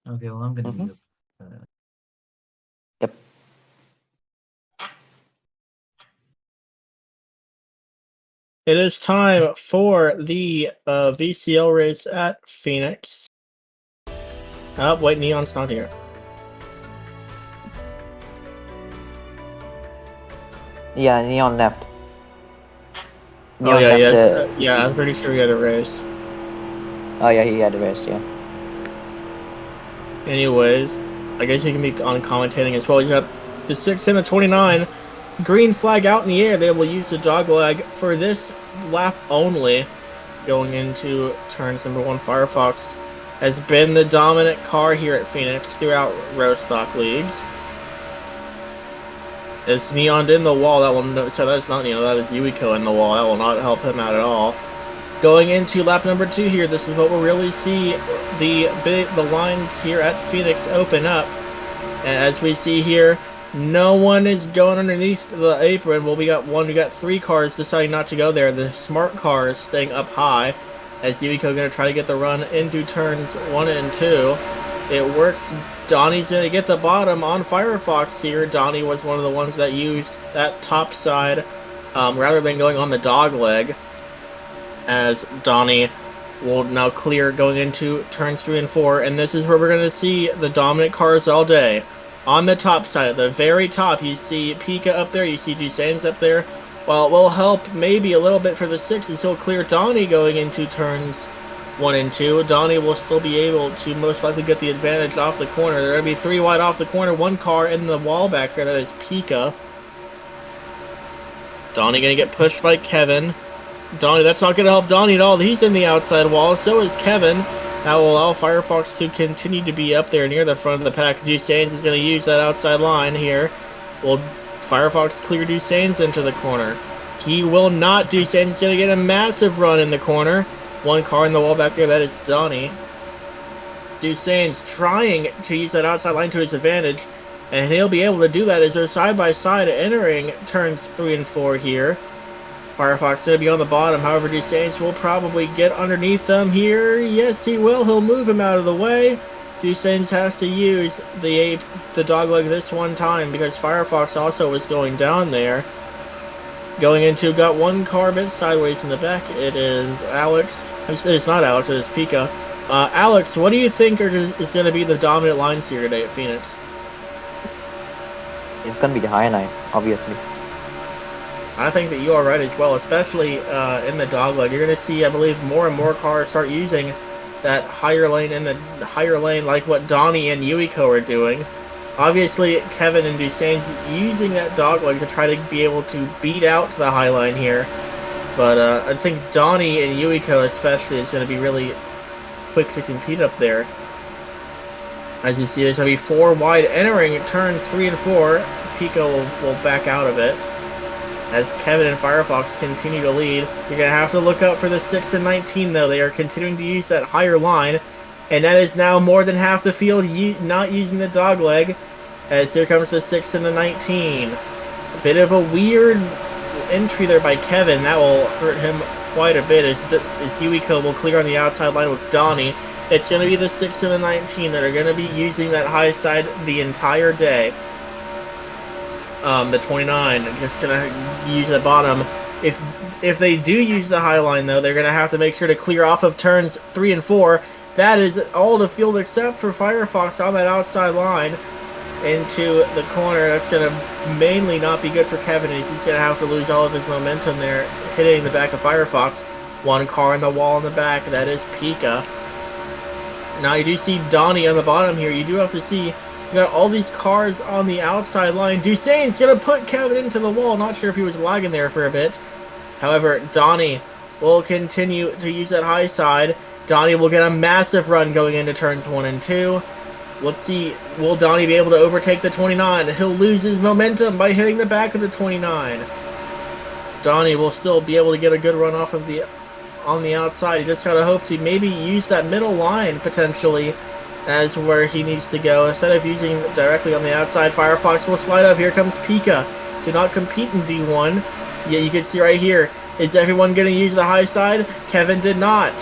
Okay, well, I'm gonna Mm-hmm. be Yep. It is time for the VCL race at Phoenix. Oh, wait, Neon's not here. Yeah, Neon left. Oh, Neon yeah, left yeah, the. yeah, I'm pretty sure we had a race. Oh yeah, he had the rest. Yeah. Anyways, I guess you can be on commentating as well. You got the 6 and the 29. Green flag out in the air. They will use the dog leg for this lap only. Going into turns number 1, Firefox has been the dominant car here at Phoenix throughout row stock leagues. It's Neon in the wall. That will so that's not Neon. That is Yuiko in the wall. That will not help him out at all. Going into lap number 2 here, this is what we'll really see the lines here at Phoenix open up. As we see here, no one is going underneath the apron. Well, we got 3 cars deciding not to go there. The smart cars staying up high. As Yuiko going to try to get the run into turns 1 and 2. It works. Donnie's going to get the bottom on Firefox here. Donnie was one of the ones that used that top side rather than going on the dog leg. As Donnie will now clear going into turns 3 and 4. And this is where we're going to see the dominant cars all day. On the top side, at the very top, you see Pika up there, you see Dusane's up there. Well, it will help maybe a little bit for the 6 as he'll clear Donnie going into turns 1 and 2. Donnie will still be able to most likely get the advantage off the corner. They're going to be 3 wide off the corner, 1 car in the wall back there, that is Pika. Donnie going to get pushed by Kevin. Donnie, that's not going to help Donnie at all. He's in the outside wall. So is Kevin. That will allow Firefox to continue to be up there near the front of the pack. Dusane's is going to use that outside line here. Will Firefox clear Dusane's into the corner? He will not. Dusane's is going to get a massive run in the corner. 1 car in the wall back there. That is Donnie. Dusane's trying to use that outside line to his advantage. And he'll be able to do that as they're side by side entering turns 3 and 4 here. Firefox going to be on the bottom. However, Dusane's will probably get underneath them here. Yes, he will. He'll move him out of the way. Dusane's has to use the dogleg this one time because Firefox also is going down there. Going into, got 1 car bit sideways in the back. It is Alex. It's not Alex, it is Pika. Alex, what do you think is going to be the dominant lines here today at Phoenix? It's gonna be the high line, obviously. I think that you are right as well, especially in the dogleg. You're going to see, I believe, more and more cars start using that higher lane in the higher lane like what Donnie and Yuiko are doing. Obviously, Kevin and Dusane's using that dogleg to try to be able to beat out the high line here. But I think Donnie and Yuiko especially is going to be really quick to compete up there. As you see, there's going to be 4 wide entering turns 3 and 4. Pico will back out of it. As Kevin and Firefox continue to lead, you're going to have to look out for the 6 and 19, though. They are continuing to use that higher line, and that is now more than half the field not using the dogleg, as here comes the 6 and the 19. A bit of a weird entry there by Kevin. That will hurt him quite a bit, as Yuiko will clear on the outside line with Donnie. It's going to be the 6 and the 19 that are going to be using that high side the entire day. The 29 just gonna use the bottom. If they do use the high line, though, they're gonna have to make sure to clear off of turns 3 and 4. That is all the field except for Firefox on that outside line into the corner. That's gonna mainly not be good for Kevin. He's gonna have to lose all of his momentum there, hitting the back of Firefox. 1 car in the wall in the back. That is Pika. Now you do see Donnie on the bottom here. You do have to see. You got all these cars on the outside line. Dusane's going to put Kevin into the wall. Not sure if he was lagging there for a bit. However, Donnie will continue to use that high side. Donnie will get a massive run going into turns 1 and 2. Let's see, will Donnie be able to overtake the 29? He'll lose his momentum by hitting the back of the 29. Donnie will still be able to get a good run off of on the outside. He just got to hope to maybe use that middle line potentially as where he needs to go. Instead of using directly on the outside, Firefox will slide up. Here comes Pika. Do not compete in D1. Yeah, you can see right here, Is everyone going to use the high side? Kevin did not.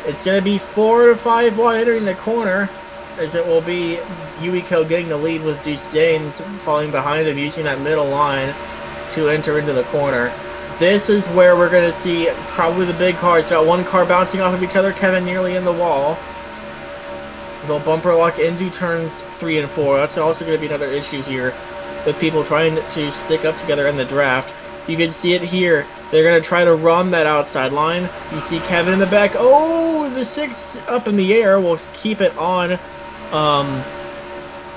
It's going to be 4 to 5 wide entering the corner, as it will be Yuiko getting the lead with Dusains falling behind him, using that middle line to enter into the corner. This is where we're going to see probably the big cars. Got one car bouncing off of each other, Kevin nearly in the wall. They'll bumper lock into turns 3 and 4. That's also going to be another issue here with people trying to stick up together in the draft. You can see it here. They're going to try to run that outside line. You see Kevin in the back. Oh, the 6 up in the air. We'll keep it on.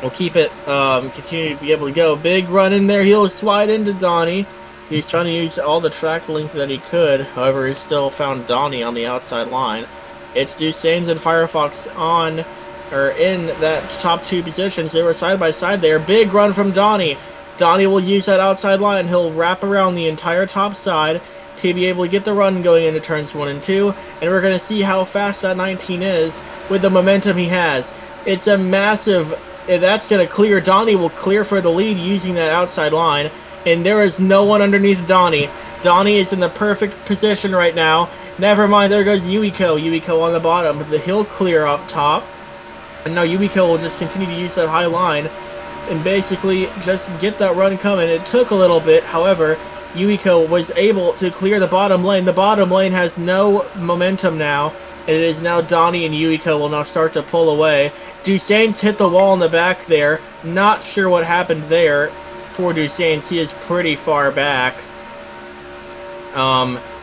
We'll keep it, continue to be able to go. Big run in there. He'll slide into Donnie. He's trying to use all the track length that he could. However, he still found Donnie on the outside line. It's Dusains and Firefox on, or in that top 2 positions. They were side by side there. Big run from Donnie. Donnie will use that outside line. He'll wrap around the entire top side to be able to get the run going into turns 1 and 2. And we're going to see how fast that 19 is with the momentum he has. It's a massive... That's going to clear. Donnie will clear for the lead using that outside line. And there is no one underneath Donnie. Donnie is in the perfect position right now. Never mind, there goes Yuiko. Yuiko on the bottom. The hill clear up top. And now Yuiko will just continue to use that high line and basically just get that run coming. It took a little bit, however, Yuiko was able to clear the bottom lane. The bottom lane has no momentum now, and it is now Donnie and Yuiko will now start to pull away. Dusains hit the wall in the back there. Not sure what happened there for Dusains. He is pretty far back.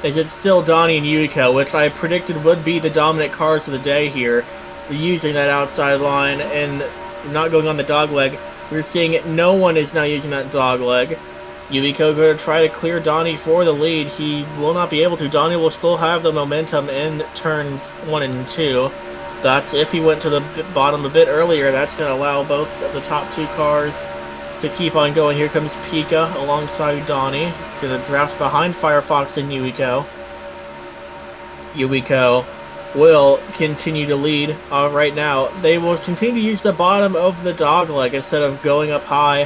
Is it still Donnie and Yuiko, which I predicted would be the dominant cars of the day here, using that outside line and not going on the dog leg. We're seeing no one is now using that dog leg. Yuiko going to try to clear Donnie for the lead. He will not be able to. Donnie will still have the momentum in turns 1 and 2. That's if he went to the bottom a bit earlier. That's going to allow both of the top 2 cars to keep on going. Here comes Pika alongside Donnie. It's going to draft behind Firefox and Yuiko. Yuiko will continue to lead right now. They will continue to use the bottom of the dog leg instead of going up high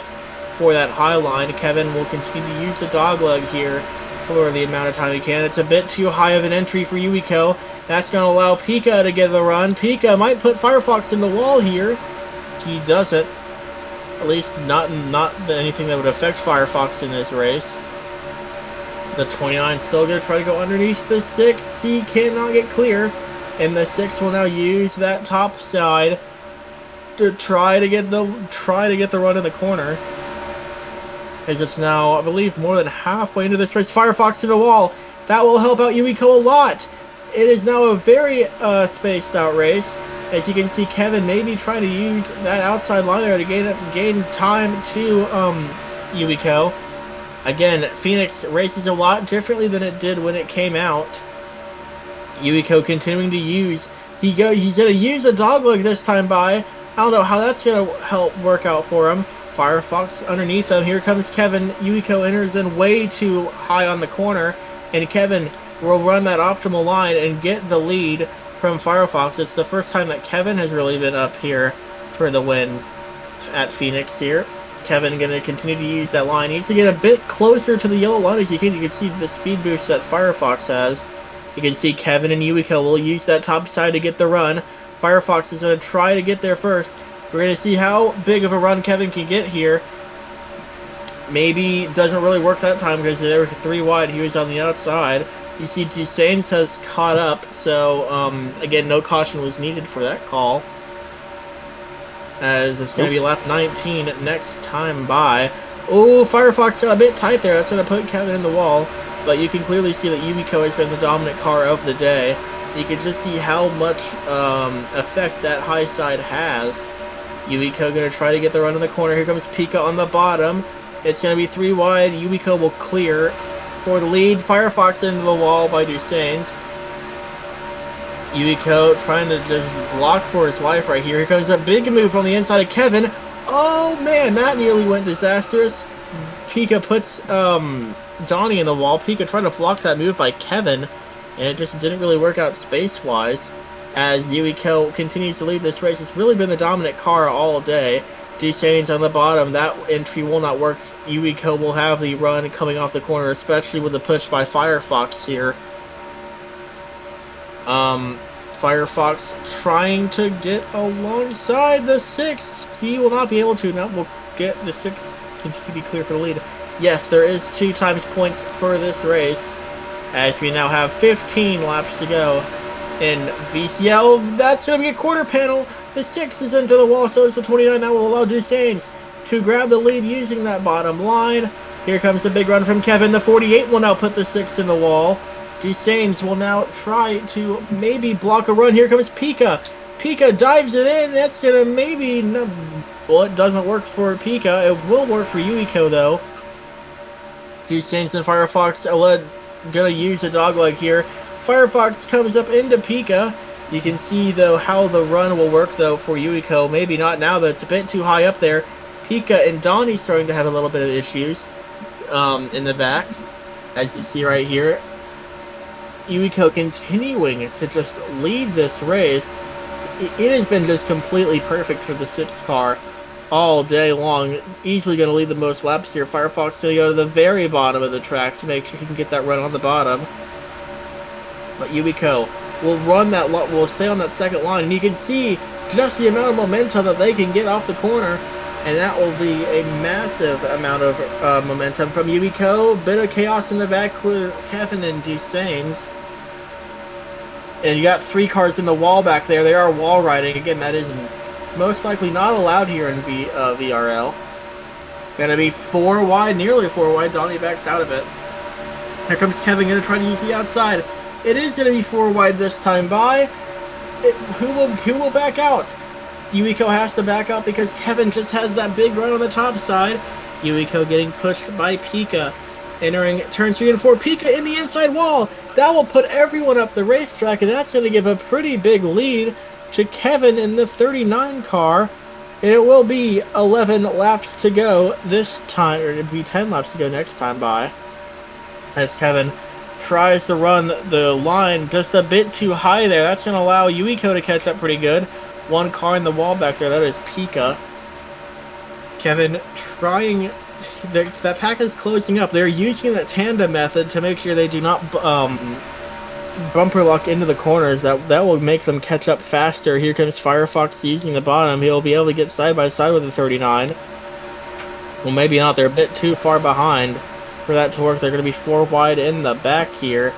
for that high line. Kevin will continue to use the dog leg here for the amount of time he can. It's a bit too high of an entry for Yuiko. That's going to allow Pika to get the run. Pika might put Firefox in the wall here. He doesn't. At least not anything that would affect Firefox in this race. The 29 still going to try to go underneath the 6. He cannot get clear. And the 6 will now use that top side to try to get the run in the corner. As it's now, I believe, more than halfway into this race. Firefox to the wall. That will help out Yuiko a lot. It is now a very spaced out race. As you can see, Kevin maybe trying to use that outside line there to gain time to Yuiko. Again, Phoenix races a lot differently than it did when it came out. Yuiko continuing to use. He's going to use the dogleg this time by. I don't know how that's going to help work out for him. Firefox underneath him. Here comes Kevin. Yuiko enters in way too high on the corner. And Kevin will run that optimal line and get the lead from Firefox. It's the first time that Kevin has really been up here for the win at Phoenix here. Kevin going to continue to use that line. He needs to get a bit closer to the yellow line as you can. You can see the speed boost that Firefox has. You can see Kevin and Yuiko will use that top side to get the run. Firefox is going to try to get there first. We're going to see how big of a run Kevin can get here. Maybe doesn't really work that time because there were 3 wide. He was on the outside. You see Dusains has caught up, so again, no caution was needed for that call. As it's going to be lap 19 next time by. Oh, Firefox got a bit tight there. That's going to put Kevin in the wall. But you can clearly see that Yuiko has been the dominant car of the day. You can just see how much effect that high side has. Yuiko going to try to get the run in the corner. Here comes Pika on the bottom. It's going to be 3 wide. Yuiko will clear for the lead. Firefox into the wall by Dusains. Yuiko trying to just block for his life right here. Here comes a big move from the inside of Kevin. Oh man, that nearly went disastrous. Pika puts Donnie in the wall. Pika tried to block that move by Kevin, and it just didn't really work out space-wise. As Yuiko continues to lead this race, it's really been the dominant car all day. Dusane's on the bottom. That entry will not work. Yuiko will have the run coming off the corner, especially with the push by Firefox here. Firefox trying to get alongside the 6. He will not be able to. Now we'll get the 6 to be clear for the lead. Yes, there is 2 times points for this race, as we now have 15 laps to go in VCL. That's going to be a quarter panel. The 6 is into the wall, so is the 29. That will allow Dusane's to grab the lead using that bottom line. Here comes the big run from Kevin. The 48 will now put the 6 in the wall. Dusane's will now try to maybe block a run. Here comes Pika. Pika dives it in. That's going to maybe... No, well, it doesn't work for Pika. It will work for Yuiko, though. Dusane's and Firefox are going to use the dogleg here. Firefox comes up into Pika. You can see, though, how the run will work, though, for Yuiko. Maybe not now, though. It's a bit too high up there. Pika and Donnie starting to have a little bit of issues in the back, as you see right here. Yuiko continuing to just lead this race. It has been just completely perfect for the 6 car all day long. Easily going to lead the most laps here. Firefox going to go to the very bottom of the track to make sure he can get that run on the bottom. But Yuiko will run that, will stay on that second line, and you can see just the amount of momentum that they can get off the corner, and that will be a massive amount of momentum from Yuiko. Bit of chaos in the back with Kevin and Dusane's. And you got 3 cars in the wall back there. They are wall riding. Again, that is most likely not allowed here in VRL. Gonna be 4 wide, nearly 4 wide. Donnie backs out of it. Here comes Kevin, gonna try to use the outside. It is gonna be 4 wide this time by. Who will back out? Yuiko has to back out because Kevin just has that big run on the top side. Yuiko getting pushed by Pika. Entering turns 3 and 4. Pika in the inside wall. That will put everyone up the racetrack, and that's going to give a pretty big lead to Kevin in the 39 car. And it will be 11 laps to go this time, or it'll be 10 laps to go next time by. As Kevin tries to run the line just a bit too high there. That's going to allow Yuiko to catch up pretty good. 1 car in the wall back there. That is Pika. Kevin trying... That pack is closing up. They're using that tandem method to make sure they do not bumper lock into the corners. That will make them catch up faster. Here comes Firefox using the bottom. He'll be able to get side by side with the 39. Well, maybe not. They're a bit too far behind for that to work. They're going to be 4 wide in the back here.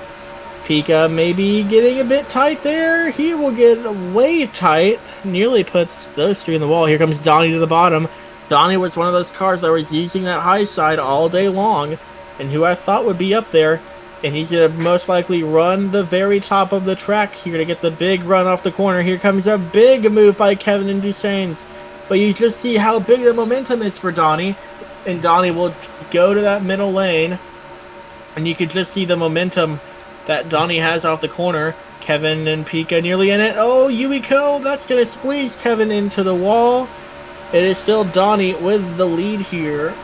Pika maybe getting a bit tight there. He will get way tight. Nearly puts those 3 in the wall. Here comes Donnie to the bottom. Donnie was one of those cars that was using that high side all day long, and who I thought would be up there, and he's going to most likely run the very top of the track here to get the big run off the corner. Here comes a big move by Kevin and Dusane's, but you just see how big the momentum is for Donnie, and Donnie will go to that middle lane, and you can just see the momentum that Donnie has off the corner. Kevin and Pika nearly in it. Oh, Yuiko, that's going to squeeze Kevin into the wall. It is still Donnie with the lead here.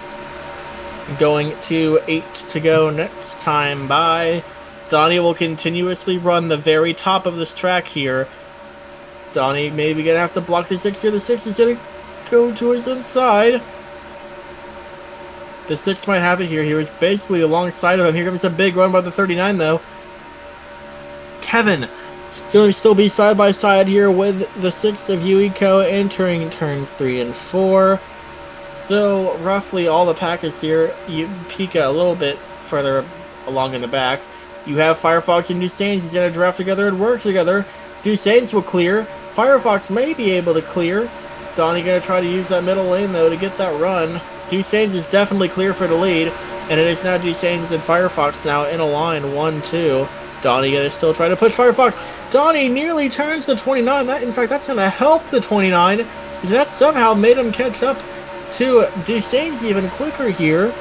Going to 8 to go next time by. Donnie will continuously run the very top of this track here. Donnie maybe going to have to block the 6 here. The 6 is going to go to his inside. The 6 might have it here. He was basically alongside of him. Here comes a big run by the 39 though. Kevin going to still be side by side here with the 6 of Yuiko entering turns 3 and 4. So roughly all the pack is here. Pika a little bit further along in the back. You have Firefox and Dusane's. He's going to draft together and work together. Dusane's will clear. Firefox may be able to clear. Donnie going to try to use that middle lane though to get that run. Dusane's is definitely clear for the lead, and it is now Dusane's and Firefox now in a line 1-2. Donnie going to still try to push Firefox. Donnie nearly turns the 29. In fact, that's going to help the 29. That somehow made him catch up to Dusane's even quicker here.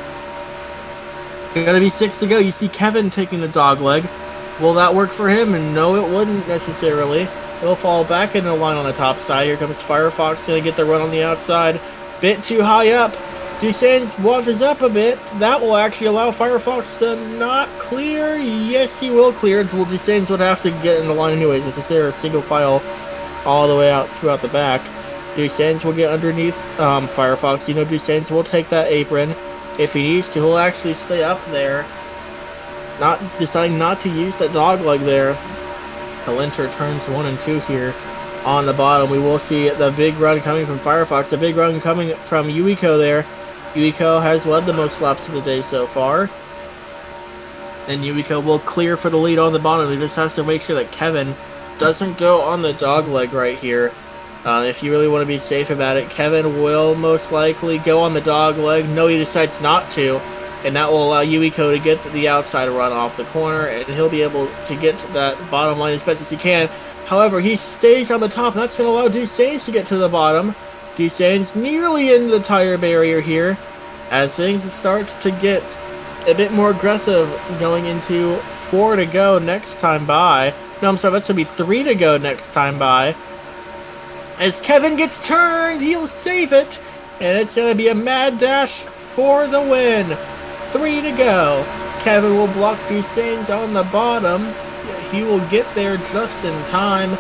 Going to be 6 to go. You see Kevin taking the dog leg. Will that work for him? And no, it wouldn't necessarily. He'll fall back in the line on the top side. Here comes Firefox. Going to get the run on the outside. Bit too high up. Dusane's watches up a bit. That will actually allow Firefox to not clear. Yes, he will clear. Well, Dusane's would have to get in the line anyways, because they're a single file all the way out throughout the back. Dusains will get underneath Firefox. You know, Dusains will take that apron. If he needs to, he'll actually stay up there. Not deciding not to use that dog leg there. He'll enter turns 1 and 2 here. On the bottom, we will see the big run coming from Firefox. The big run coming from Yuiko there. Yuiko has led the most laps of the day so far. And Yuiko will clear for the lead on the bottom. He just has to make sure that Kevin doesn't go on the dog leg right here. If you really want to be safe about it, Kevin will most likely go on the dog leg. No, he decides not to. And that will allow Yuiko to get the outside run off the corner. And he'll be able to get to that bottom line as best as he can. However, he stays on the top. And that's going to allow Dusains to get to the bottom. Dusains nearly into the tire barrier here. As things start to get a bit more aggressive going into 4 to go next time by. No, I'm sorry, that's going to be 3 to go next time by. As Kevin gets turned, he'll save it. And it's going to be a mad dash for the win. 3 to go. Kevin will block Dusains on the bottom. He will get there just in time.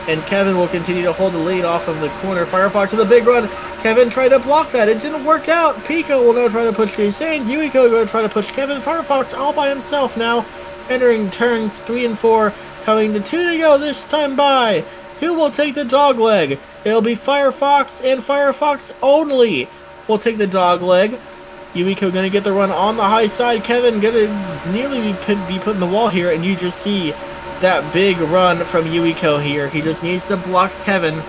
And Kevin will continue to hold the lead off of the corner. Firefox with a big run. Kevin tried to block that. It didn't work out. Pico will now try to push Dusains. Yuiko going to try to push Kevin. Firefox all by himself now. Entering turns 3 and 4. Coming to 2 to go this time by. Who will take the dog leg? It'll be Firefox and Firefox only will take the dog leg. Yuiko going to get the run on the high side. Kevin going to nearly be put in the wall here. And you just see that big run from Yuiko here. He just needs to block Kevin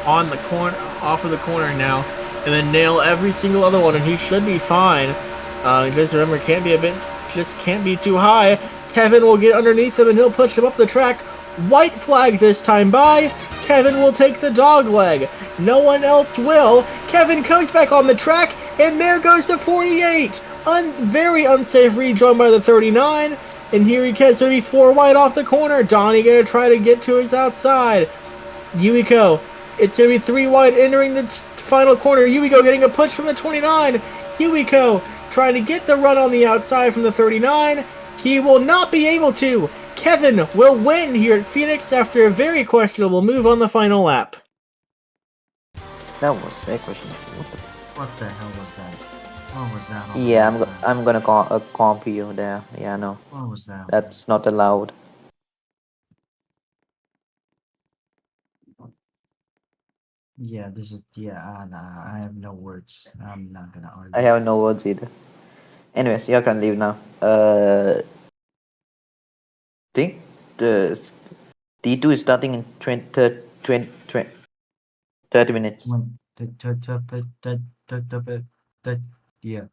on the corner, off of the corner now, and then nail every single other one, and he should be fine. Just remember, can't be too high. Kevin will get underneath him, and he'll push him up the track. White flag this time by. Kevin will take the dog leg. No one else will. Kevin comes back on the track, and there goes the 48. Very unsafe rejoin by the 39. And here he gets 34 wide off the corner. Donnie going to try to get to his outside. Yuiko, it's going to be 3 wide entering the final corner. Yuiko getting a push from the 29. Yuiko trying to get the run on the outside from the 39. He will not be able to. Kevin will win here at Phoenix after a very questionable move on the final lap. That was very questionable. What the hell was that? What was that? Yeah, I'm gonna comp you there. Yeah, no, What was that? that's not allowed. Yeah, this is nah, I have no words. I'm not gonna argue. I have no words either. Anyways, you can leave now. Think the T2 is starting in 30 minutes. When yeah.